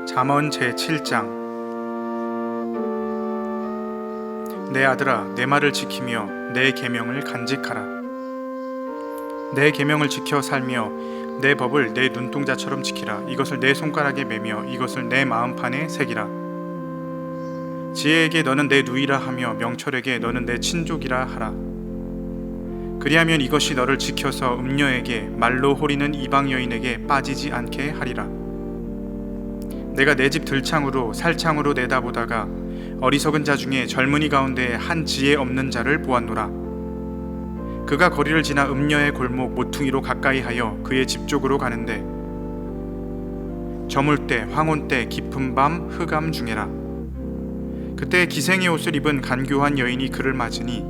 잠언 제7장. 내 아들아, 내 말을 지키며 내 계명을 간직하라. 내 계명을 지켜 살며 내 법을 내 눈동자처럼 지키라. 이것을 내 손가락에 매며 이것을 내 마음판에 새기라. 지혜에게 너는 내 누이라 하며 명철에게 너는 내 친족이라 하라. 그리하면 이것이 너를 지켜서 음녀에게 말로 호리는 이방 여인에게 빠지지 않게 하리라. 내가 내 집 들창으로 살창으로 내다보다가 어리석은 자 중에 젊은이 가운데 한 지혜 없는 자를 보았노라. 그가 거리를 지나 음녀의 골목 모퉁이로 가까이 하여 그의 집 쪽으로 가는데 저물 때 황혼 때 깊은 밤 흑암 중에라. 그때 기생의 옷을 입은 간교한 여인이 그를 맞으니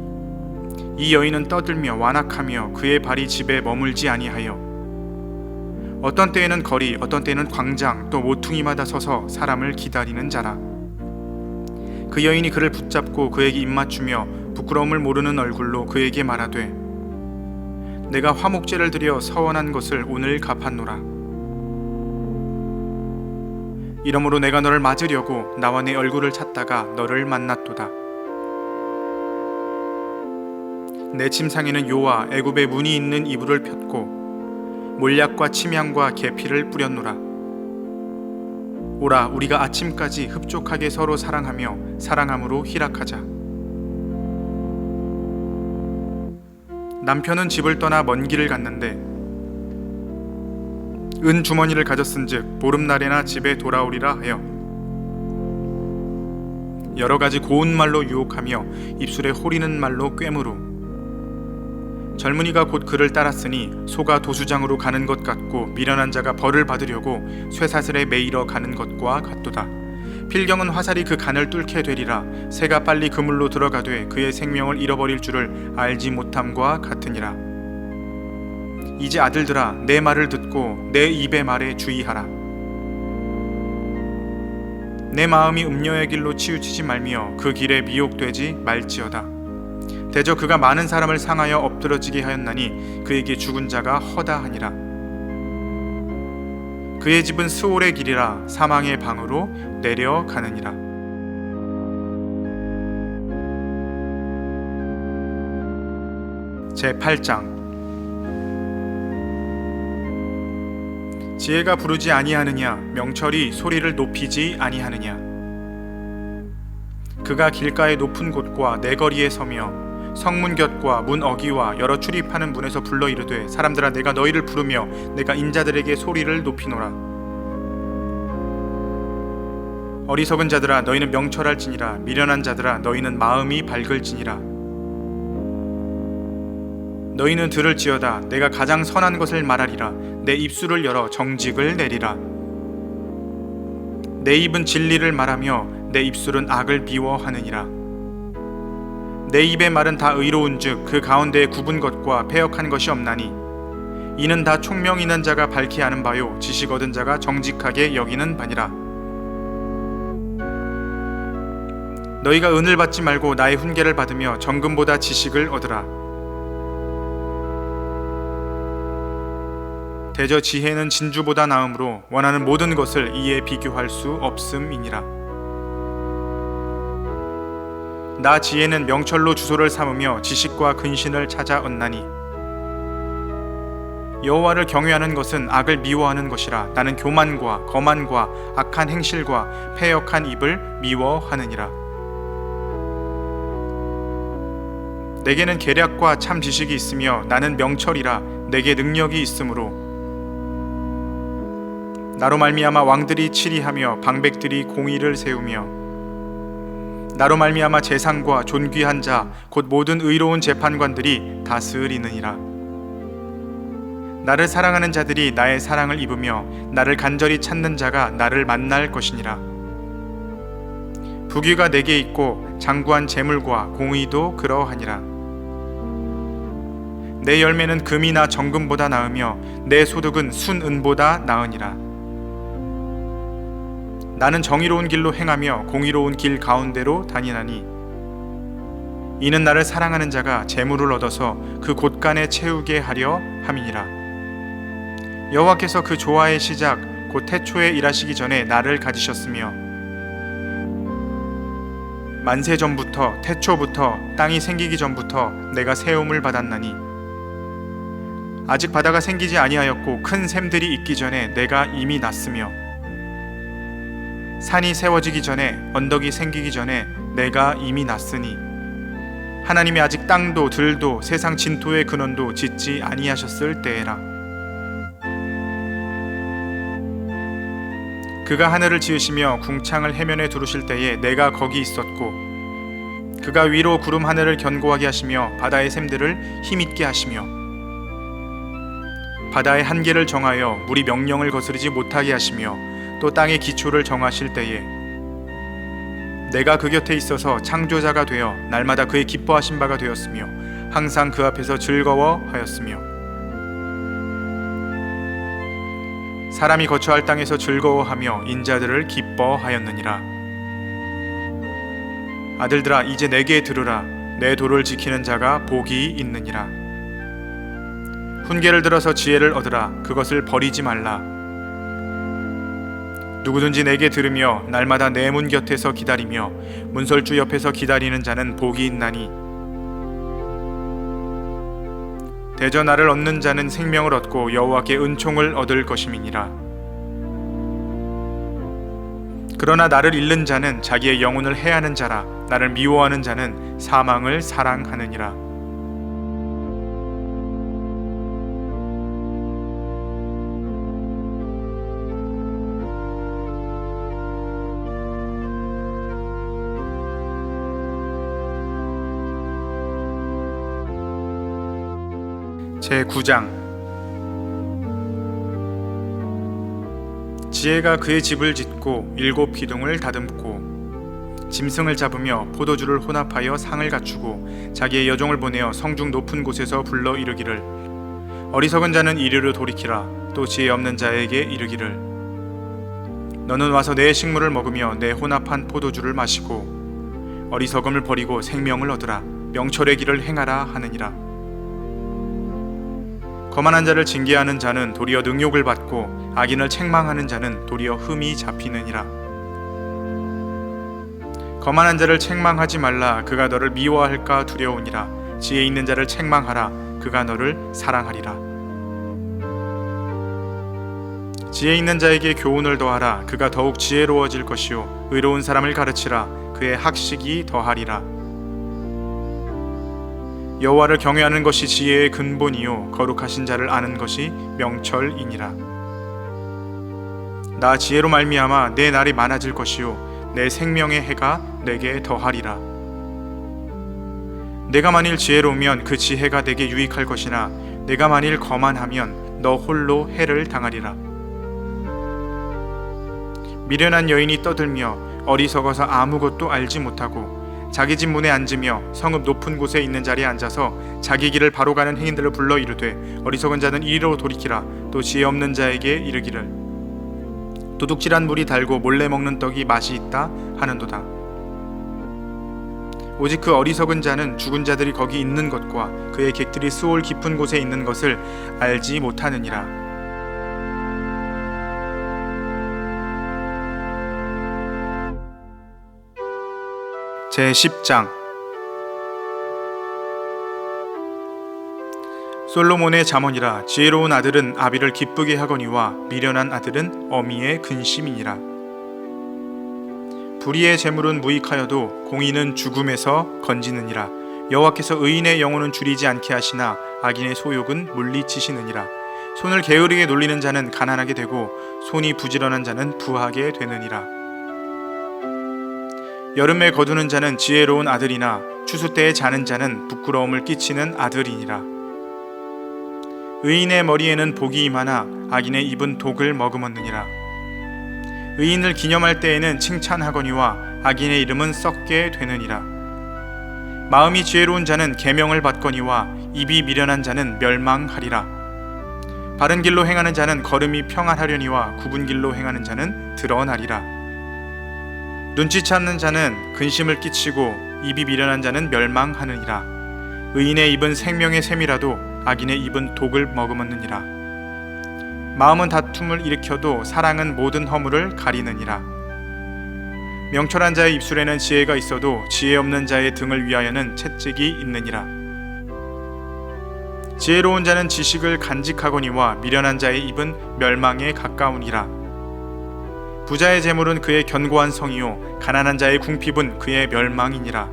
이 여인은 떠들며 완악하며 그의 발이 집에 머물지 아니하여 어떤 때에는 거리 어떤 때에는 광장 또 모퉁이마다 서서 사람을 기다리는 자라. 그 여인이 그를 붙잡고 그에게 입맞추며 부끄러움을 모르는 얼굴로 그에게 말하되 내가 화목제를 드려 서원한 것을 오늘 갚았노라. 이러므로 내가 너를 맞으려고 나와 내 얼굴을 찾다가 너를 만났도다. 내 침상에는 요와 애굽의 문이 있는 이불을 폈고 몰약과 침향과 계피를 뿌렸노라. 오라, 우리가 아침까지 흡족하게 서로 사랑하며 사랑함으로 희락하자. 남편은 집을 떠나 먼 길을 갔는데 은 주머니를 가졌은즉 보름날에나 집에 돌아오리라 하여 여러 가지 고운 말로 유혹하며 입술에 호리는 말로 꿰무로 젊은이가 곧 그를 따랐으니 소가 도수장으로 가는 것 같고 미련한 자가 벌을 받으려고 쇠사슬에 매이러 가는 것과 같도다. 필경은 화살이 그 간을 뚫게 되리라. 새가 빨리 그물로 들어가되 그의 생명을 잃어버릴 줄을 알지 못함과 같으니라. 이제 아들들아, 내 말을 듣고 내 입의 말에 주의하라. 내 마음이 음녀의 길로 치우치지 말며 그 길에 미혹되지 말지어다. 대저 그가 많은 사람을 상하여 엎드러지게 하였나니 그에게 죽은 자가 허다하니라. 그의 집은 스올의 길이라 사망의 방으로 내려가느니라. 제8장. 지혜가 부르지 아니하느냐, 명철이 소리를 높이지 아니하느냐. 그가 길가의 높은 곳과 내거리에 서며 성문 곁과 문 어기와 여러 출입하는 문에서 불러 이르되 사람들아, 내가 너희를 부르며 내가 인자들에게 소리를 높이노라. 어리석은 자들아, 너희는 명철할지니라. 미련한 자들아, 너희는 마음이 밝을지니라. 너희는 들을지어다. 내가 가장 선한 것을 말하리라. 내 입술을 열어 정직을 내리라. 내 입은 진리를 말하며 내 입술은 악을 미워하느니라. 내 입의 말은 다 의로운즉 그 가운데에 굽은 것과 패역한 것이 없나니 이는 다 총명 있는 자가 밝히 아는 바요 지식 얻은 자가 정직하게 여기는 바니라. 너희가 은을 받지 말고 나의 훈계를 받으며 정금보다 지식을 얻으라. 대저 지혜는 진주보다 나음으로 원하는 모든 것을 이에 비교할 수 없음이니라. 나 지혜는 명철로 주소를 삼으며 지식과 근신을 찾아 얻나니 여호와를 경외하는 것은 악을 미워하는 것이라. 나는 교만과 거만과 악한 행실과 패역한 입을 미워하느니라. 내게는 계략과 참 지식이 있으며 나는 명철이라. 내게 능력이 있으므로 나로 말미암아 왕들이 치리하며 방백들이 공의를 세우며 나로 말미암아 재상과 존귀한 자 곧 모든 의로운 재판관들이 다스리느니라. 나를 사랑하는 자들이 나의 사랑을 입으며 나를 간절히 찾는 자가 나를 만날 것이니라. 부귀가 내게 있고 장구한 재물과 공의도 그러하니라. 내 열매는 금이나 정금보다 나으며 내 소득은 순은보다 나으니라. 나는 정의로운 길로 행하며 공의로운 길 가운데로 다니나니 이는 나를 사랑하는 자가 재물을 얻어서 그 곳간에 채우게 하려 함이니라. 여호와께서 그 조화의 시작 곧 태초에 일하시기 전에 나를 가지셨으며 만세 전부터 태초부터 땅이 생기기 전부터 내가 세움을 받았나니 아직 바다가 생기지 아니하였고 큰 샘들이 있기 전에 내가 이미 났으며 산이 세워지기 전에 언덕이 생기기 전에 내가 이미 났으니 하나님이 아직 땅도 들도 세상 진토의 근원도 짓지 아니하셨을 때에라. 그가 하늘을 지으시며 궁창을 해면에 두르실 때에 내가 거기 있었고 그가 위로 구름 하늘을 견고하게 하시며 바다의 샘들을 힘있게 하시며 바다의 한계를 정하여 물이 명령을 거스르지 못하게 하시며 또 땅의 기초를 정하실 때에 내가 그 곁에 있어서 창조자가 되어 날마다 그의 기뻐하신 바가 되었으며 항상 그 앞에서 즐거워하였으며 사람이 거처할 땅에서 즐거워하며 인자들을 기뻐하였느니라. 아들들아 이제 내게 들으라. 내 도를 지키는 자가 복이 있느니라. 훈계를 들어서 지혜를 얻으라. 그것을 버리지 말라. 누구든지 내게 들으며 날마다 내 문 곁에서 기다리며 문설주 옆에서 기다리는 자는 복이 있나니 대저 나를 얻는 자는 생명을 얻고 여호와께 은총을 얻을 것임이니라. 그러나 나를 잃는 자는 자기의 영혼을 해하는 자라. 나를 미워하는 자는 사망을 사랑하느니라. 제9장 지혜가 그의 집을 짓고 7 기둥을 다듬고 짐승을 잡으며 포도주를 혼합하여 상을 갖추고 자기의 여종을 보내어 성중 높은 곳에서 불러 이르기를 어리석은 자는 이리로 돌이키라. 또 지혜 없는 자에게 이르기를 너는 와서 내 식물을 먹으며 내 혼합한 포도주를 마시고 어리석음을 버리고 생명을 얻으라. 명철의 길을 행하라 하느니라. 거만한 자를 징계하는 자는 도리어 능욕을 받고 악인을 책망하는 자는 도리어 흠이 잡히느니라. 거만한 자를 책망하지 말라. 그가 너를 미워할까 두려우니라. 지혜 있는 자를 책망하라. 그가 너를 사랑하리라. 지혜 있는 자에게 교훈을 더하라. 그가 더욱 지혜로워질 것이요 의로운 사람을 가르치라. 그의 학식이 더하리라. 여호와를 경외하는 것이 지혜의 근본이요 거룩하신 자를 아는 것이 명철이니라. 나 지혜로 말미암아 내 날이 많아질 것이요 내 생명의 해가 내게 더하리라. 내가 만일 지혜로우면 그 지혜가 내게 유익할 것이나 내가 만일 거만하면 너 홀로 해를 당하리라. 미련한 여인이 떠들며 어리석어서 아무것도 알지 못하고 자기 집 문에 앉으며 성읍 높은 곳에 있는 자리에 앉아서 자기 길을 바로 가는 행인들을 불러 이르되 어리석은 자는 이리로 돌이키라. 또 지혜 없는 자에게 이르기를 도둑질한 물이 달고 몰래 먹는 떡이 맛이 있다 하는도다. 오직 그 어리석은 자는 죽은 자들이 거기 있는 것과 그의 객들이 수올 깊은 곳에 있는 것을 알지 못하느니라. 제10장 솔로몬의 잠언이라. 지혜로운 아들은 아비를 기쁘게 하거니와 미련한 아들은 어미의 근심이니라. 불의의 재물은 무익하여도 공의는 죽음에서 건지느니라. 여호와께서 의인의 영혼은 줄이지 않게 하시나 악인의 소욕은 물리치시느니라. 손을 게으르게 놀리는 자는 가난하게 되고 손이 부지런한 자는 부하게 되느니라. 여름에 거두는 자는 지혜로운 아들이나 추수 때에 자는 자는 부끄러움을 끼치는 아들이니라. 의인의 머리에는 복이 임하나 악인의 입은 독을 머금었느니라. 의인을 기념할 때에는 칭찬하거니와 악인의 이름은 썩게 되느니라. 마음이 지혜로운 자는 계명을 받거니와 입이 미련한 자는 멸망하리라. 바른 길로 행하는 자는 걸음이 평안하려니와 굽은 길로 행하는 자는 드러나리라. 눈치찾는 자는 근심을 끼치고 입이 미련한 자는 멸망하느니라. 의인의 입은 생명의 샘이라도 악인의 입은 독을 머금었느니라. 마음은 다툼을 일으켜도 사랑은 모든 허물을 가리느니라. 명철한 자의 입술에는 지혜가 있어도 지혜 없는 자의 등을 위하여는 채찍이 있느니라. 지혜로운 자는 지식을 간직하거니와 미련한 자의 입은 멸망에 가까우니라. 부자의 재물은 그의 견고한 성이요 가난한 자의 궁핍은 그의 멸망이니라.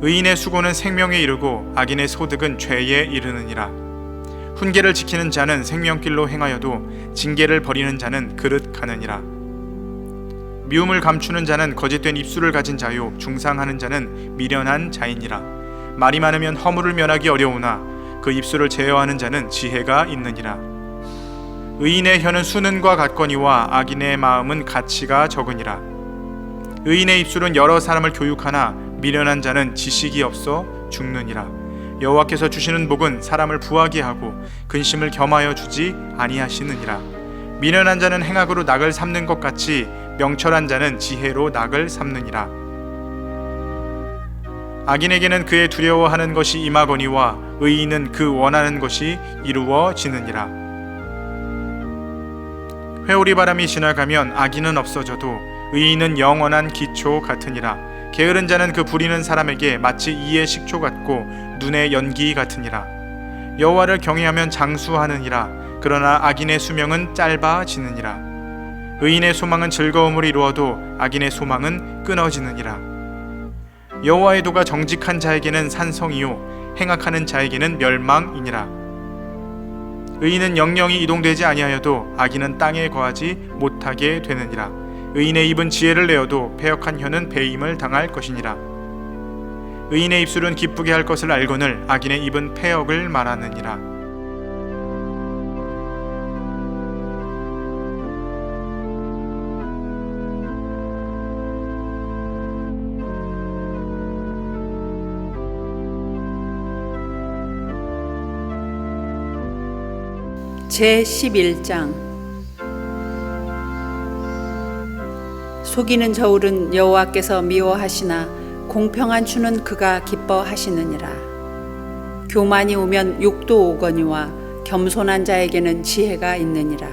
의인의 수고는 생명에 이르고 악인의 소득은 죄에 이르느니라. 훈계를 지키는 자는 생명길로 행하여도 징계를 버리는 자는 그릇 가느니라. 미움을 감추는 자는 거짓된 입술을 가진 자요 중상하는 자는 미련한 자이니라. 말이 많으면 허물을 면하기 어려우나 그 입술을 제어하는 자는 지혜가 있느니라. 의인의 혀는 수는과 같거니와 악인의 마음은 가치가 적으니라. 의인의 입술은 여러 사람을 교육하나 미련한 자는 지식이 없어 죽느니라. 여호와께서 주시는 복은 사람을 부하게 하고 근심을 겸하여 주지 아니하시느니라. 미련한 자는 행악으로 낙을 삼는 것 같이 명철한 자는 지혜로 낙을 삼느니라. 악인에게는 그의 두려워하는 것이 임하거니와 의인은 그 원하는 것이 이루어지느니라. 회오리 바람이 지나가면 악인은 없어져도 의인은 영원한 기초 같으니라. 게으른 자는 그 부리는 사람에게 마치 이의 식초 같고 눈의 연기 같으니라. 여호와를 경외하면 장수하느니라. 그러나 악인의 수명은 짧아지느니라. 의인의 소망은 즐거움을 이루어도 악인의 소망은 끊어지느니라. 여호와의 도가 정직한 자에게는 산성이요 행악하는 자에게는 멸망이니라. 의인은 영영이 이동되지 아니하여도 악인은 땅에 거하지 못하게 되느니라. 의인의 입은 지혜를 내어도 패역한 혀는 배임을 당할 것이니라. 의인의 입술은 기쁘게 할 것을 알거늘 악인의 입은 패역을 말하느니라. 제11장. 속이는 저울은 여호와께서 미워하시나 공평한 추는 그가 기뻐하시느니라. 교만이 오면 욕도 오거니와 겸손한 자에게는 지혜가 있느니라.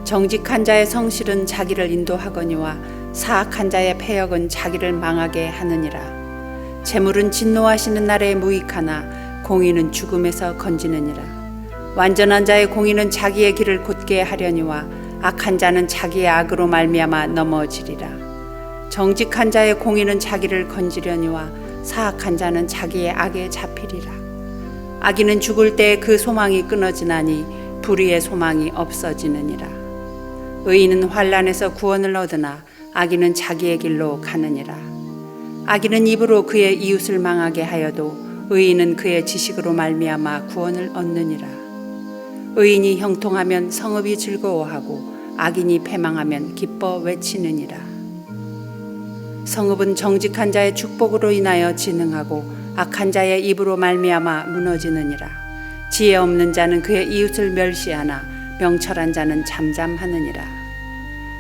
정직한 자의 성실은 자기를 인도하거니와 사악한 자의 패역은 자기를 망하게 하느니라. 재물은 진노하시는 날에 무익하나 공의는 죽음에서 건지느니라. 완전한 자의 공의는 자기의 길을 곧게 하려니와 악한 자는 자기의 악으로 말미암아 넘어지리라. 정직한 자의 공의는 자기를 건지려니와 사악한 자는 자기의 악에 잡히리라. 악인은 죽을 때 그 소망이 끊어지나니 불의의 소망이 없어지느니라. 의인은 환난에서 구원을 얻으나 악인은 자기의 길로 가느니라. 악인은 입으로 그의 이웃을 망하게 하여도 의인은 그의 지식으로 말미암아 구원을 얻느니라. 의인이 형통하면 성읍이 즐거워하고 악인이 패망하면 기뻐 외치느니라. 성읍은 정직한 자의 축복으로 인하여 진흥하고 악한 자의 입으로 말미암아 무너지느니라. 지혜 없는 자는 그의 이웃을 멸시하나 명철한 자는 잠잠하느니라.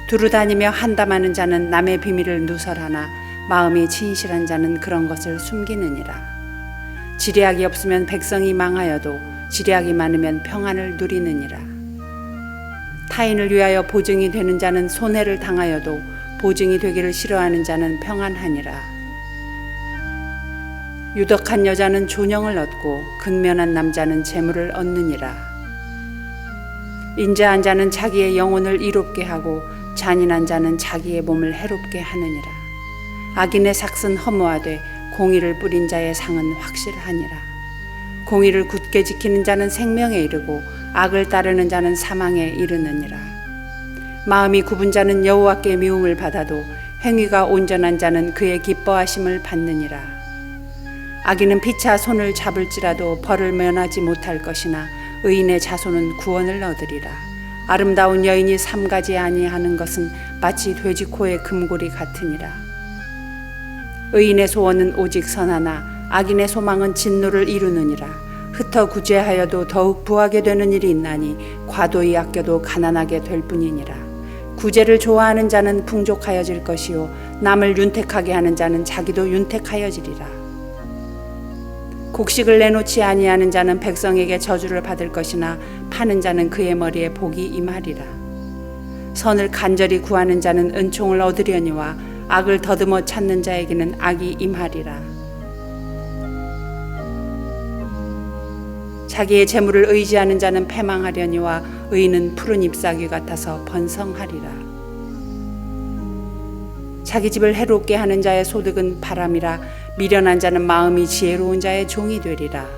두루다니며 한담하는 자는 남의 비밀을 누설하나 마음이 진실한 자는 그런 것을 숨기느니라. 지략이 없으면 백성이 망하여도 지략이 많으면 평안을 누리느니라. 타인을 위하여 보증이 되는 자는 손해를 당하여도 보증이 되기를 싫어하는 자는 평안하니라. 유덕한 여자는 존영을 얻고 근면한 남자는 재물을 얻느니라. 인자한 자는 자기의 영혼을 이롭게 하고 잔인한 자는 자기의 몸을 해롭게 하느니라. 악인의 삭은 허무하되 공의를 뿌린 자의 상은 확실하니라. 공의를 굳게 지키는 자는 생명에 이르고 악을 따르는 자는 사망에 이르느니라. 마음이 굽은 자는 여호와께 미움을 받아도 행위가 온전한 자는 그의 기뻐하심을 받느니라. 악인은 피차 손을 잡을지라도 벌을 면하지 못할 것이나 의인의 자손은 구원을 얻으리라. 아름다운 여인이 삼가지 아니하는 것은 마치 돼지 코의 금고리 같으니라. 의인의 소원은 오직 선하나 악인의 소망은 진노를 이루느니라. 흩어 구제하여도 더욱 부하게 되는 일이 있나니 과도히 아껴도 가난하게 될 뿐이니라. 구제를 좋아하는 자는 풍족하여질 것이요 남을 윤택하게 하는 자는 자기도 윤택하여지리라. 곡식을 내놓지 아니하는 자는 백성에게 저주를 받을 것이나 파는 자는 그의 머리에 복이 임하리라. 선을 간절히 구하는 자는 은총을 얻으려니와 악을 더듬어 찾는 자에게는 악이 임하리라. 자기의 재물을 의지하는 자는 패망하려니와 의인은 푸른 잎사귀 같아서 번성하리라. 자기 집을 해롭게 하는 자의 소득은 바람이라. 미련한 자는 마음이 지혜로운 자의 종이 되리라.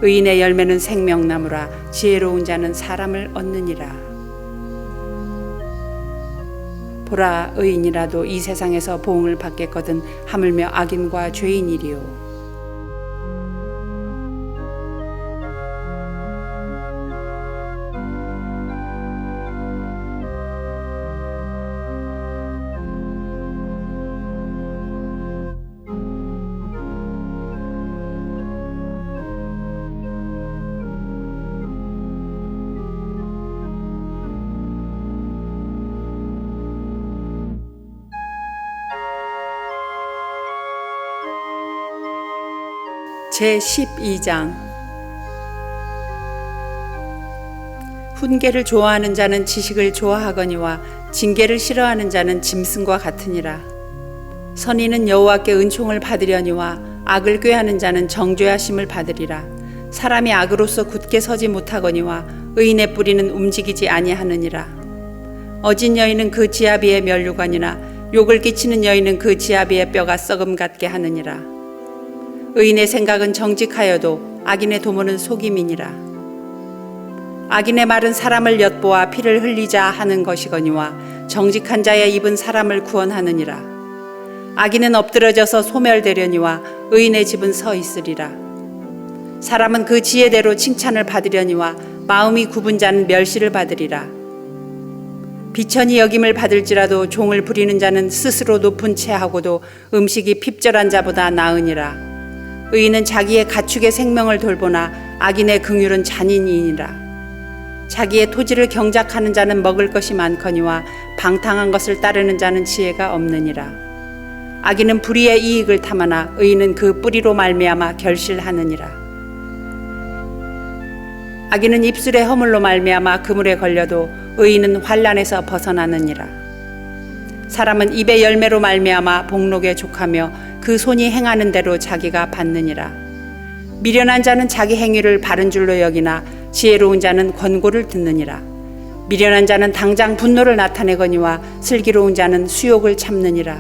의인의 열매는 생명나무라. 지혜로운 자는 사람을 얻느니라. 보라, 의인이라도 이 세상에서 보응을 받겠거든 하물며 악인과 죄인이리요. 제12장. 훈계를 좋아하는 자는 지식을 좋아하거니와 징계를 싫어하는 자는 짐승과 같으니라. 선인은 여호와께 은총을 받으려니와 악을 꾀하는 자는 정죄하심을 받으리라. 사람이 악으로서 굳게 서지 못하거니와 의인의 뿌리는 움직이지 아니하느니라. 어진 여인은 그 지아비의 면류관이나 욕을 끼치는 여인은 그 지아비의 뼈가 썩음 같게 하느니라. 의인의 생각은 정직하여도 악인의 도모는 속임이니라. 악인의 말은 사람을 엿보아 피를 흘리자 하는 것이거니와 정직한 자의 입은 사람을 구원하느니라. 악인은 엎드러져서 소멸되려니와 의인의 집은 서 있으리라. 사람은 그 지혜대로 칭찬을 받으려니와 마음이 굽은 자는 멸시를 받으리라. 비천이 여김을 받을지라도 종을 부리는 자는 스스로 높은 채하고도 음식이 핍절한 자보다 나으니라. 의인은 자기의 가축의 생명을 돌보나 악인의 긍휼은 잔인이니라. 자기의 토지를 경작하는 자는 먹을 것이 많거니와 방탕한 것을 따르는 자는 지혜가 없느니라. 악인은 불의의 이익을 탐하나 의인은 그 뿌리로 말미암아 결실하느니라. 악인은 입술의 허물로 말미암아 그물에 걸려도 의인은 환난에서 벗어나느니라. 사람은 입의 열매로 말미암아 복록에 족하며 그 손이 행하는 대로 자기가 받느니라. 미련한 자는 자기 행위를 바른 줄로 여기나 지혜로운 자는 권고를 듣느니라. 미련한 자는 당장 분노를 나타내거니와 슬기로운 자는 수욕을 참느니라.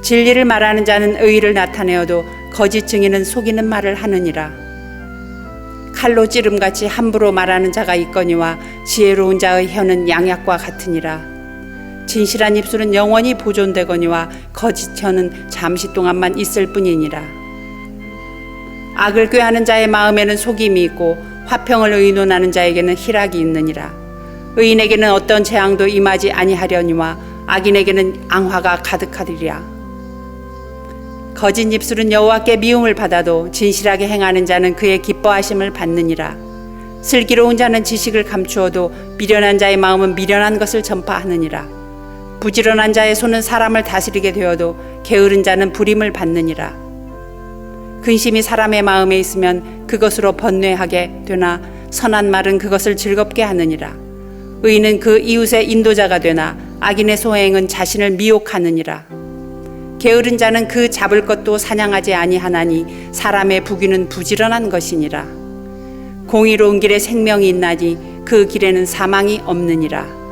진리를 말하는 자는 의의를 나타내어도 거짓 증인은 속이는 말을 하느니라. 칼로 찌름같이 함부로 말하는 자가 있거니와 지혜로운 자의 혀는 양약과 같으니라. 진실한 입술은 영원히 보존되거니와 거짓 혀는 잠시 동안만 있을 뿐이니라. 악을 꾀하는 자의 마음에는 속임이 있고 화평을 의논하는 자에게는 희락이 있느니라. 의인에게는 어떤 재앙도 임하지 아니하려니와 악인에게는 앙화가 가득하리라. 거짓 입술은 여호와께 미움을 받아도 진실하게 행하는 자는 그의 기뻐하심을 받느니라. 슬기로운 자는 지식을 감추어도 미련한 자의 마음은 미련한 것을 전파하느니라. 부지런한 자의 손은 사람을 다스리게 되어도 게으른 자는 부림을 받느니라. 근심이 사람의 마음에 있으면 그것으로 번뇌하게 되나 선한 말은 그것을 즐겁게 하느니라. 의인은 그 이웃의 인도자가 되나 악인의 소행은 자신을 미혹하느니라. 게으른 자는 그 잡을 것도 사냥하지 아니하나니 사람의 부귀는 부지런한 것이니라. 공의로운 길에 생명이 있나니 그 길에는 사망이 없느니라.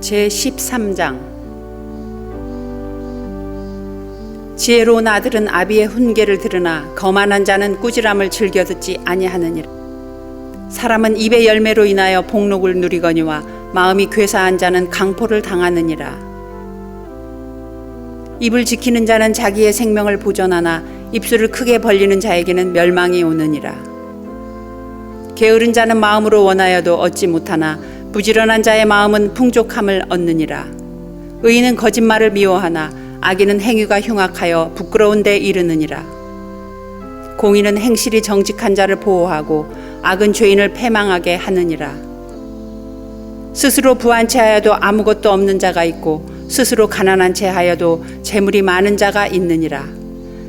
제13장. 지혜로운 아들은 아비의 훈계를 들으나 거만한 자는 꾸지람을 즐겨 듣지 아니하느니라. 사람은 입의 열매로 인하여 복록을 누리거니와 마음이 괴사한 자는 강포를 당하느니라. 입을 지키는 자는 자기의 생명을 보존하나 입술을 크게 벌리는 자에게는 멸망이 오느니라. 게으른 자는 마음으로 원하여도 얻지 못하나 부지런한 자의 마음은 풍족함을 얻느니라. 의인은 거짓말을 미워하나 악인은 행위가 흉악하여 부끄러운 데 이르느니라. 공의는 행실이 정직한 자를 보호하고 악은 죄인을 패망하게 하느니라. 스스로 부한 채 하여도 아무것도 없는 자가 있고 스스로 가난한 채 하여도 재물이 많은 자가 있느니라.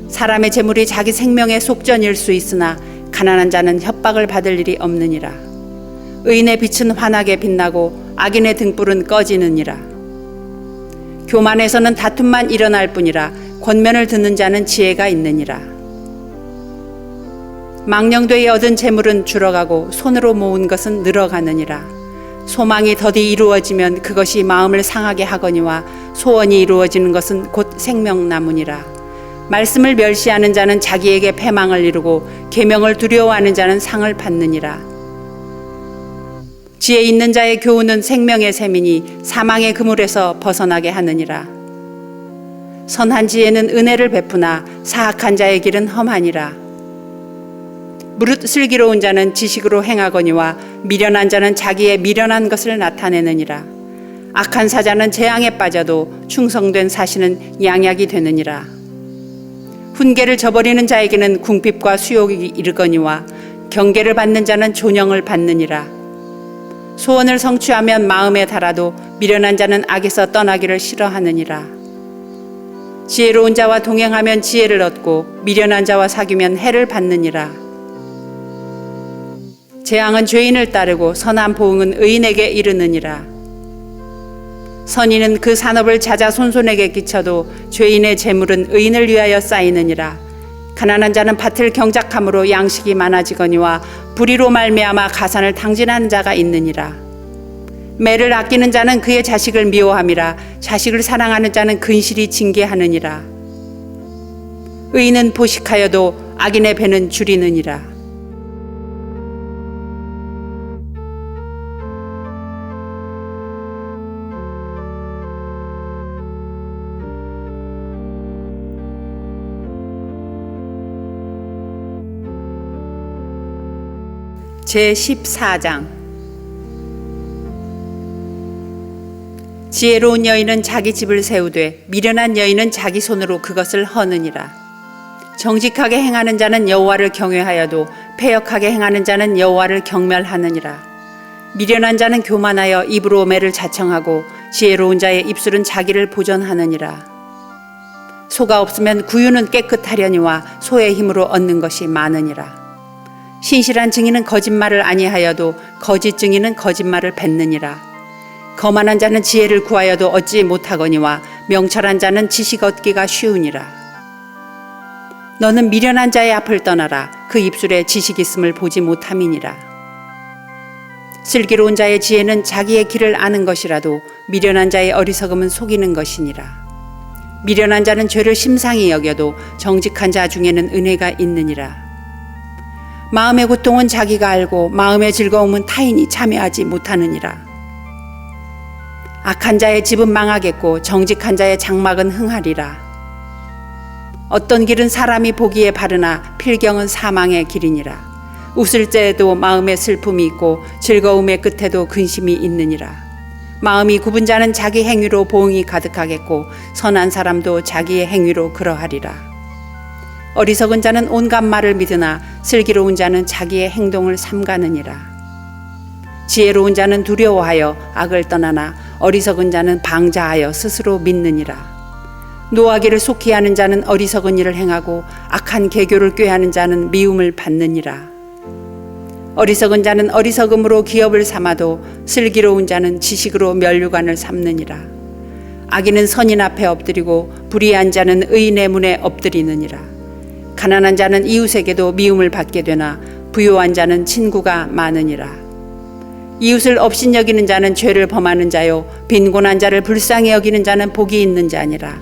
사람의 재물이 자기 생명의 속전일 수 있으나 가난한 자는 협박을 받을 일이 없느니라. 의인의 빛은 환하게 빛나고 악인의 등불은 꺼지느니라. 교만에서는 다툼만 일어날 뿐이라 권면을 듣는 자는 지혜가 있느니라. 망령되이 얻은 재물은 줄어가고 손으로 모은 것은 늘어가느니라. 소망이 더디 이루어지면 그것이 마음을 상하게 하거니와 소원이 이루어지는 것은 곧 생명나무니라. 말씀을 멸시하는 자는 자기에게 패망을 이루고 계명을 두려워하는 자는 상을 받느니라. 지혜 있는 자의 교훈은 생명의 셈이니 사망의 그물에서 벗어나게 하느니라. 선한 지혜는 은혜를 베푸나 사악한 자의 길은 험하니라. 무릇 슬기로운 자는 지식으로 행하거니와 미련한 자는 자기의 미련한 것을 나타내느니라. 악한 사자는 재앙에 빠져도 충성된 사신은 양약이 되느니라. 훈계를 저버리는 자에게는 궁핍과 수욕이 이르거니와 경계를 받는 자는 존영을 받느니라. 소원을 성취하면 마음에 달아도 미련한 자는 악에서 떠나기를 싫어하느니라. 지혜로운 자와 동행하면 지혜를 얻고 미련한 자와 사귀면 해를 받느니라. 재앙은 죄인을 따르고 선한 보응은 의인에게 이르느니라. 선인은 그 산업을 자자손손에게 끼쳐도 죄인의 재물은 의인을 위하여 쌓이느니라. 가난한 자는 밭을 경작함으로 양식이 많아지거니와 불의로 말미암아 가산을 탕진하는 자가 있느니라. 매를 아끼는 자는 그의 자식을 미워함이라. 자식을 사랑하는 자는 근실이 징계하느니라. 의인은 보식하여도 악인의 배는 줄이느니라. 제14장. 지혜로운 여인은 자기 집을 세우되 미련한 여인은 자기 손으로 그것을 허느니라. 정직하게 행하는 자는 여호와를 경외하여도 패역하게 행하는 자는 여호와를 경멸하느니라. 미련한 자는 교만하여 입으로 매를 자청하고 지혜로운 자의 입술은 자기를 보전하느니라. 소가 없으면 구유는 깨끗하려니와 소의 힘으로 얻는 것이 많으니라. 신실한 증인은 거짓말을 아니하여도 거짓 증인은 거짓말을 뱉느니라. 거만한 자는 지혜를 구하여도 얻지 못하거니와 명철한 자는 지식 얻기가 쉬우니라. 너는 미련한 자의 앞을 떠나라. 그 입술에 지식 있음을 보지 못함이니라. 슬기로운 자의 지혜는 자기의 길을 아는 것이라도 미련한 자의 어리석음은 속이는 것이니라. 미련한 자는 죄를 심상히 여겨도 정직한 자 중에는 은혜가 있느니라. 마음의 고통은 자기가 알고 마음의 즐거움은 타인이 참여하지 못하느니라. 악한 자의 집은 망하겠고 정직한 자의 장막은 흥하리라. 어떤 길은 사람이 보기에 바르나 필경은 사망의 길이니라. 웃을 때에도 마음에 슬픔이 있고 즐거움의 끝에도 근심이 있느니라. 마음이 굽은 자는 자기 행위로 보응이 가득하겠고 선한 사람도 자기의 행위로 그러하리라. 어리석은 자는 온갖 말을 믿으나 슬기로운 자는 자기의 행동을 삼가느니라. 지혜로운 자는 두려워하여 악을 떠나나 어리석은 자는 방자하여 스스로 믿느니라. 노하기를 속히 하는 자는 어리석은 일을 행하고 악한 계교를 꾀하는 자는 미움을 받느니라. 어리석은 자는 어리석음으로 기업을 삼아도 슬기로운 자는 지식으로 면류관을 삼느니라. 악인은 선인 앞에 엎드리고 불의한 자는 의인의 문에 엎드리느니라. 가난한 자는 이웃에게도 미움을 받게 되나 부요한 자는 친구가 많으니라. 이웃을 업신여기는 자는 죄를 범하는 자요 빈곤한 자를 불쌍히 여기는 자는 복이 있는 자니라.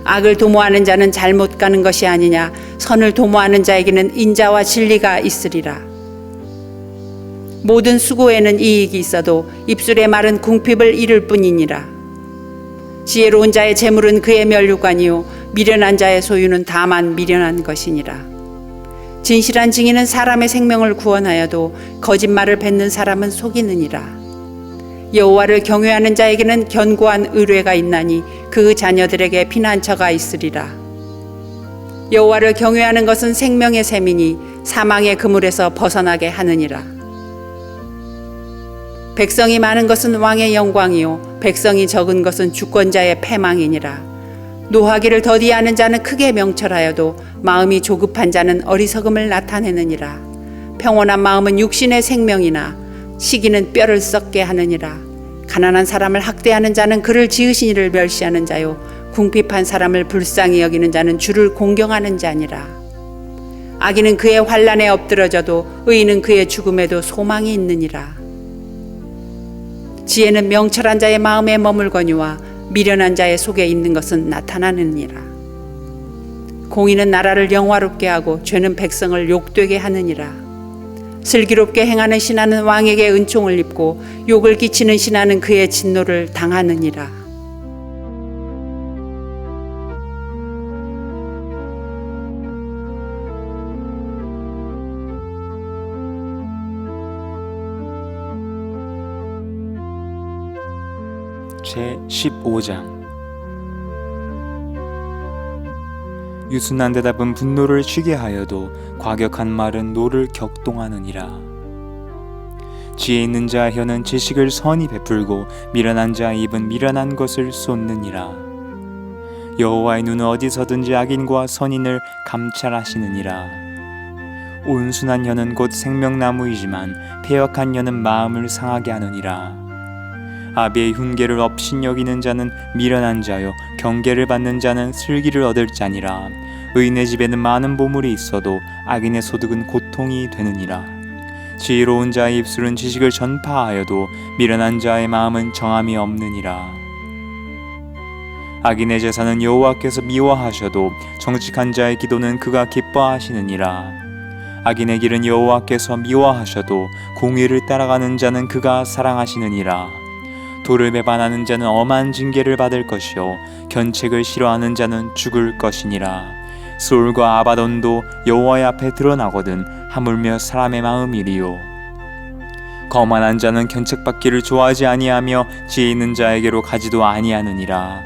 악을 도모하는 자는 잘못 가는 것이 아니냐. 선을 도모하는 자에게는 인자와 진리가 있으리라. 모든 수고에는 이익이 있어도 입술의 말은 궁핍을 이룰 뿐이니라. 지혜로운 자의 재물은 그의 면류관이요 미련한 자의 소유는 다만 미련한 것이니라. 진실한 증인은 사람의 생명을 구원하여도 거짓말을 뱉는 사람은 속이느니라. 여호와를 경외하는 자에게는 견고한 의뢰가 있나니 그 자녀들에게 피난처가 있으리라. 여호와를 경외하는 것은 생명의 셈이니 사망의 그물에서 벗어나게 하느니라. 백성이 많은 것은 왕의 영광이요 백성이 적은 것은 주권자의 패망이니라. 노하기를 더디하는 자는 크게 명철하여도 마음이 조급한 자는 어리석음을 나타내느니라. 평온한 마음은 육신의 생명이나 시기는 뼈를 썩게 하느니라. 가난한 사람을 학대하는 자는 그를 지으신 이를 멸시하는 자요 궁핍한 사람을 불쌍히 여기는 자는 주를 공경하는 자니라. 악인은 그의 환난에 엎드러져도 의인은 그의 죽음에도 소망이 있느니라. 지혜는 명철한 자의 마음에 머물거니와 미련한 자의 속에 있는 것은 나타나느니라. 공의는 나라를 영화롭게 하고 죄는 백성을 욕되게 하느니라. 슬기롭게 행하는 신하는 왕에게 은총을 입고 욕을 끼치는 신하는 그의 진노를 당하느니라. 제15장 유순한 대답은 분노를 쉬게 하여도 과격한 말은 노를 격동하느니라. 지혜 있는 자의 혀는 지식을 선히 베풀고 미련한 자의 입은 미련한 것을 쏟느니라. 여호와의 눈은 어디서든지 악인과 선인을 감찰하시느니라. 온순한 혀는 곧 생명나무이지만 패역한 혀는 마음을 상하게 하느니라. 아비의 훈계를 업신 여기는 자는 미련한 자요 경계를 받는 자는 슬기를 얻을 자니라. 의인의 집에는 많은 보물이 있어도 악인의 소득은 고통이 되느니라. 지혜로운 자의 입술은 지식을 전파하여도 미련한 자의 마음은 정함이 없느니라. 악인의 제사는 여호와께서 미워하셔도 정직한 자의 기도는 그가 기뻐하시느니라. 악인의 길은 여호와께서 미워하셔도 공의를 따라가는 자는 그가 사랑하시느니라. 도를 배반하는 자는 엄한 징계를 받을 것이요 견책을 싫어하는 자는 죽을 것이니라. 소울과 아바돈도 여호와의 앞에 드러나거든 하물며 사람의 마음이리요. 거만한 자는 견책받기를 좋아하지 아니하며 지혜 있는 자에게로 가지도 아니하느니라.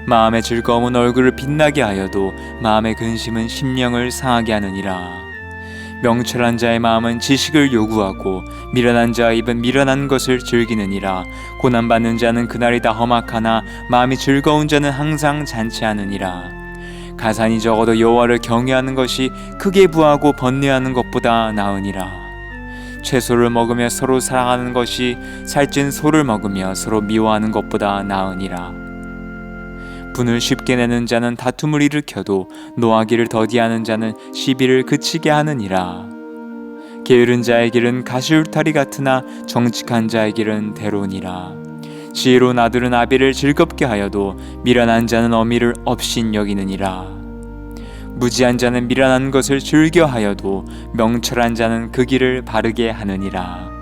마음의 즐거움은 얼굴을 빛나게 하여도 마음의 근심은 심령을 상하게 하느니라. 명철한 자의 마음은 지식을 요구하고 미련한 자의 입은 미련한 것을 즐기느니라. 고난받는 자는 그날이 다 험악하나 마음이 즐거운 자는 항상 잔치하느니라. 가산이 적어도 여호와를 경외하는 것이 크게 부하고 번뇌하는 것보다 나으니라. 채소를 먹으며 서로 사랑하는 것이 살찐 소를 먹으며 서로 미워하는 것보다 나으니라. 분을 쉽게 내는 자는 다툼을 일으켜도 노하기를 더디하는 자는 시비를 그치게 하느니라. 게으른 자의 길은 가시울타리 같으나 정직한 자의 길은 대로니라. 지혜로운 아들은 아비를 즐겁게 하여도 미련한 자는 어미를 업신 여기느니라. 무지한 자는 미련한 것을 즐겨하여도 명철한 자는 그 길을 바르게 하느니라.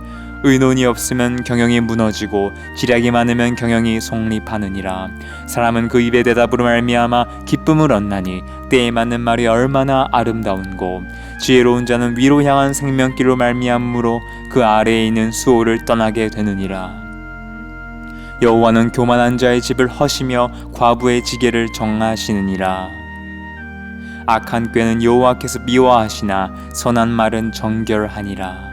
의논이 없으면 경영이 무너지고 지략이 많으면 경영이 성립하느니라. 사람은 그 입의 대답으로 말미암아 기쁨을 얻나니 때에 맞는 말이 얼마나 아름다운고 지혜로운 자는 위로 향한 생명길로 말미암으로 그 아래에 있는 수호를 떠나게 되느니라. 여호와는 교만한 자의 집을 허시며 과부의 지게를 정하시느니라. 악한 꾀는 여호와께서 미워하시나 선한 말은 정결하니라.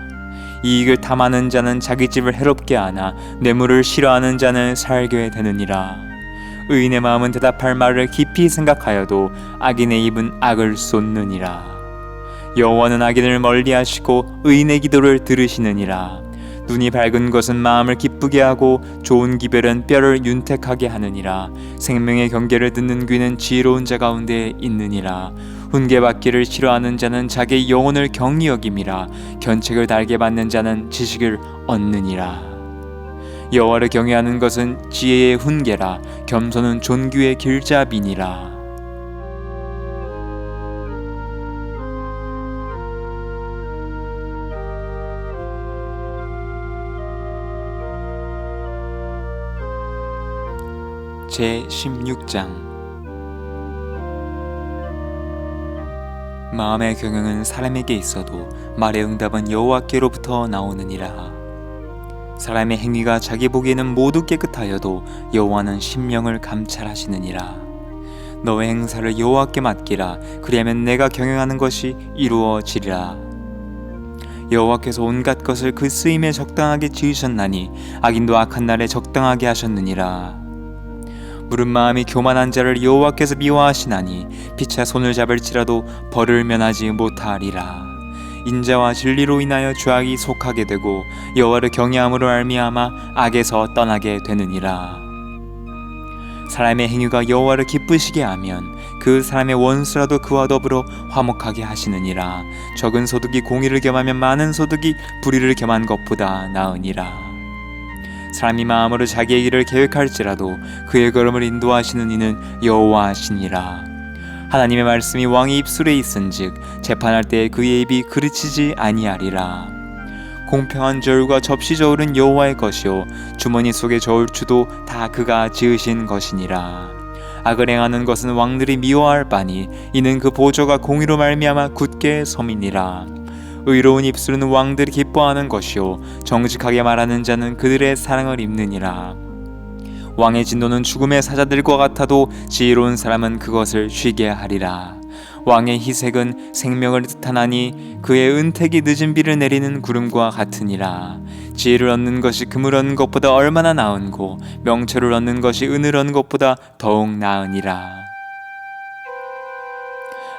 이익을 탐하는 자는 자기 집을 해롭게 하나 뇌물을 싫어하는 자는 살게 되느니라. 의인의 마음은 대답할 말을 깊이 생각하여도 악인의 입은 악을 쏟느니라. 여호와는 악인을 멀리하시고 의인의 기도를 들으시느니라. 눈이 밝은 것은 마음을 기쁘게 하고 좋은 기별은 뼈를 윤택하게 하느니라. 생명의 경계를 듣는 귀는 지혜로운 자 가운데 있느니라. 훈계받기를 싫어하는 자는 자기의 영혼을 경히 여김이라. 견책을 달게 받는 자는 지식을 얻느니라. 여호와를 경외하는 것은 지혜의 훈계라. 겸손은 존귀의 길잡이니라. 제16장 마음의 경영은 사람에게 있어도 말의 응답은 여호와께로부터 나오느니라. 사람의 행위가 자기 보기에는 모두 깨끗하여도 여호와는 심령을 감찰하시느니라. 너의 행사를 여호와께 맡기라. 그리하면 내가 경영하는 것이 이루어지리라. 여호와께서 온갖 것을 그 쓰임에 적당하게 지으셨나니 악인도 악한 날에 적당하게 하셨느니라. 무른 마음이 교만한 자를 여호와께서 미워하시나니 피차 손을 잡을지라도 벌을 면하지 못하리라. 인자와 진리로 인하여 죄악이 속하게 되고 여호와를 경외함으로 말미암아 악에서 떠나게 되느니라. 사람의 행위가 여호와를 기쁘시게 하면 그 사람의 원수라도 그와 더불어 화목하게 하시느니라. 적은 소득이 공의를 겸하면 많은 소득이 불의를 겸한 것보다 나으니라. 사람이 마음으로 자기의 길을 계획할지라도 그의 걸음을 인도하시는 이는 여호와시니라. 하나님의 말씀이 왕의 입술에 있은즉 재판할 때에 그의 입이 그르치지 아니하리라. 공평한 저울과 접시 저울은 여호와의 것이요 주머니 속의 저울추도 다 그가 지으신 것이니라. 악을 행하는 것은 왕들이 미워할 바니 이는 그 보조가 공의로 말미암아 굳게 섬이니라. 의로운 입술은 왕들이 기뻐하는 것이요 정직하게 말하는 자는 그들의 사랑을 입느니라. 왕의 진노는 죽음의 사자들과 같아도 지혜로운 사람은 그것을 쉬게 하리라. 왕의 희색은 생명을 뜻하나니 그의 은택이 늦은 비를 내리는 구름과 같으니라. 지혜를 얻는 것이 금을 얻는 것보다 얼마나 나은고 명철을 얻는 것이 은을 얻는 것보다 더욱 나으니라.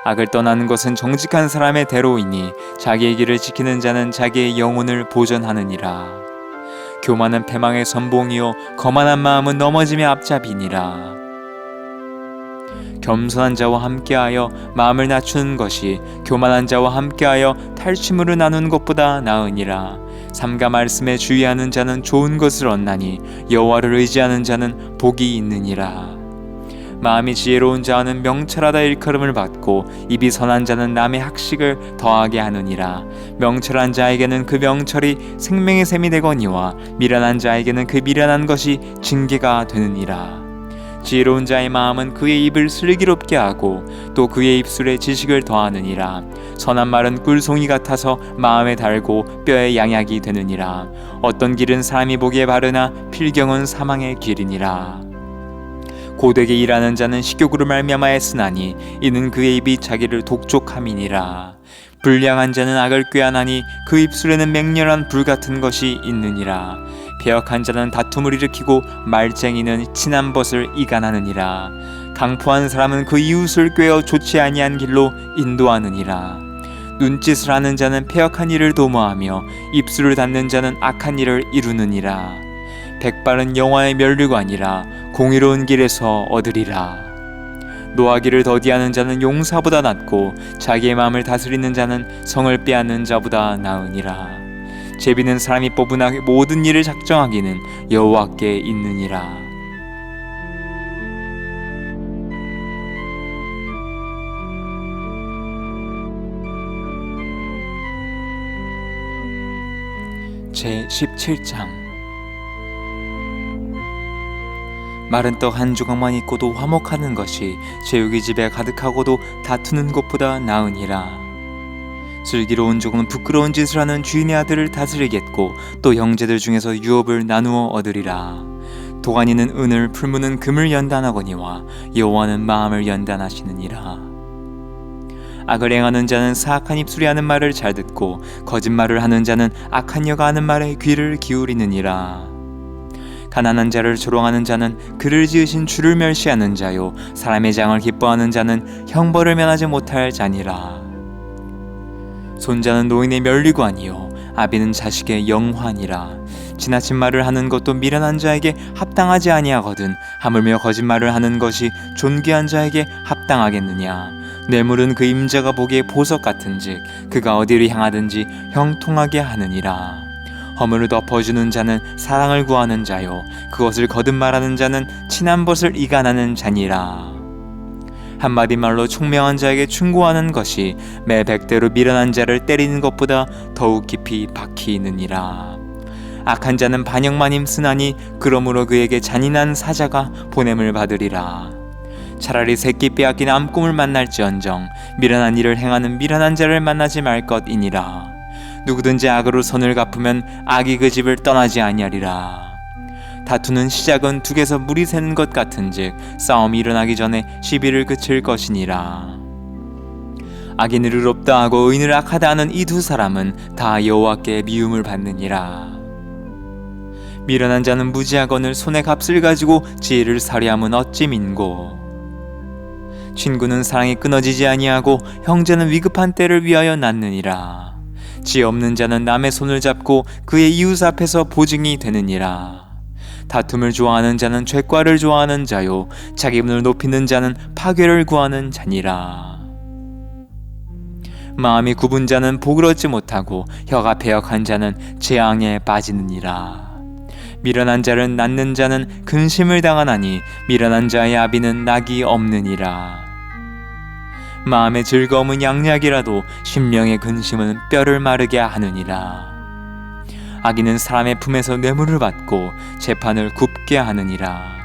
악을 떠나는 것은 정직한 사람의 대로이니 자기의 길을 지키는 자는 자기의 영혼을 보전하느니라. 교만은 패망의 선봉이요 거만한 마음은 넘어짐의 앞잡이니라. 겸손한 자와 함께하여 마음을 낮추는 것이 교만한 자와 함께하여 탈취물을 나누는 것보다 나으니라. 삼가 말씀에 주의하는 자는 좋은 것을 얻나니 여호와를 의지하는 자는 복이 있느니라. 마음이 지혜로운 자는 명철하다 일컬음을 받고 입이 선한 자는 남의 학식을 더하게 하느니라. 명철한 자에게는 그 명철이 생명의 샘이 되거니와 미련한 자에게는 그 미련한 것이 징계가 되느니라. 지혜로운 자의 마음은 그의 입을 슬기롭게 하고 또 그의 입술에 지식을 더하느니라. 선한 말은 꿀송이 같아서 마음에 달고 뼈에 양약이 되느니라. 어떤 길은 사람이 보기에 바르나 필경은 사망의 길이니라. 고되게 일하는 자는 식욕으로 말미암아 애쓰나니 이는 그의 입이 자기를 독촉함이니라. 불량한 자는 악을 꾀하나니 그 입술에는 맹렬한 불 같은 것이 있느니라. 배역한 자는 다툼을 일으키고 말쟁이는 친한 벗을 이간하느니라. 강포한 사람은 그 이웃을 꾀어 좋지 아니한 길로 인도하느니라. 눈짓을 하는 자는 패역한 일을 도모하며 입술을 닫는 자는 악한 일을 이루느니라. 백발은 영화의 면류관이라 공의로운 길에서 얻으리라. 노하기를 더디하는 자는 용사보다 낫고 자기의 마음을 다스리는 자는 성을 빼앗는 자보다 나으니라. 제비는 사람이 뽑으나 모든 일을 작정하기는 여호와께 있느니라. 제17장 마른 떡 한 조각만 있고도 화목하는 것이 제육이 집에 가득하고도 다투는 것보다 나으니라. 슬기로운 종은 부끄러운 짓을 하는 주인의 아들을 다스리겠고 또 형제들 중에서 유업을 나누어 얻으리라. 도가니는 은을 풀무는 금을 연단하거니와 여호와는 마음을 연단하시느니라. 악을 행하는 자는 사악한 입술이 하는 말을 잘 듣고 거짓말을 하는 자는 악한 여가 하는 말에 귀를 기울이느니라. 가난한 자를 조롱하는 자는 그를 지으신 주를 멸시하는 자요 사람의 장을 기뻐하는 자는 형벌을 면하지 못할 자니라. 손자는 노인의 면류관이요 아비는 자식의 영환이라. 지나친 말을 하는 것도 미련한 자에게 합당하지 아니하거든 하물며 거짓말을 하는 것이 존귀한 자에게 합당하겠느냐. 뇌물은 그 임자가 보기에 보석 같은즉 그가 어디로 향하든지 형통하게 하느니라. 허물을 덮어주는 자는 사랑을 구하는 자요 그것을 거듭말하는 자는 친한 벗을 이간하는 자니라. 한마디 말로 총명한 자에게 충고하는 것이 매 100대로 미련한 자를 때리는 것보다 더욱 깊이 박히느니라. 악한 자는 반역만 힘쓰나니 그러므로 그에게 잔인한 사자가 보냄을 받으리라. 차라리 새끼 빼앗긴 암꿈을 만날지언정 미련한 일을 행하는 미련한 자를 만나지 말 것이니라. 누구든지 악으로 선을 갚으면 악이 그 집을 떠나지 아니하리라. 다투는 시작은 둑에서 물이 새는 것 같은즉 싸움이 일어나기 전에 시비를 그칠 것이니라. 악인을 의롭다 하고 의인을 악하다 하는 이 두 사람은 다 여호와께 미움을 받느니라. 미련한 자는 무지하거늘 손에 값을 가지고 지혜를 사려함은 어찌 민고. 친구는 사랑이 끊어지지 아니하고 형제는 위급한 때를 위하여 낳느니라. 지혜 없는 자는 남의 손을 잡고 그의 이웃 앞에서 보증이 되느니라. 다툼을 좋아하는 자는 죄과를 좋아하는 자요 자기 분을 높이는 자는 파괴를 구하는 자니라. 마음이 굽은 자는 복을 얻지 못하고 혀가 배역한 자는 재앙에 빠지느니라. 미련한 자를 낳는 자는 근심을 당하나니 미련한 자의 아비는 낙이 없느니라. 마음의 즐거움은 양약이라도 심령의 근심은 뼈를 마르게 하느니라. 악인은 사람의 품에서 뇌물을 받고 재판을 굽게 하느니라.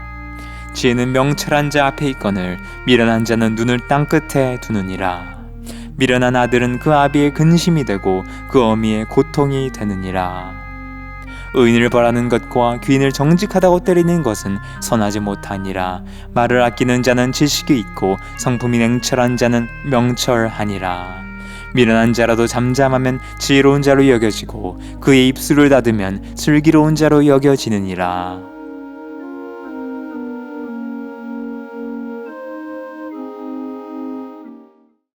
지혜는 명철한 자 앞에 있거늘 미련한 자는 눈을 땅끝에 두느니라. 미련한 아들은 그 아비의 근심이 되고 그 어미의 고통이 되느니라. 의인을 벌하는 것과 귀인을 정직하다고 때리는 것은 선하지 못하니라. 말을 아끼는 자는 지식이 있고 성품이 냉철한 자는 명철하니라. 미련한 자라도 잠잠하면 지혜로운 자로 여겨지고 그의 입술을 닫으면 슬기로운 자로 여겨지느니라.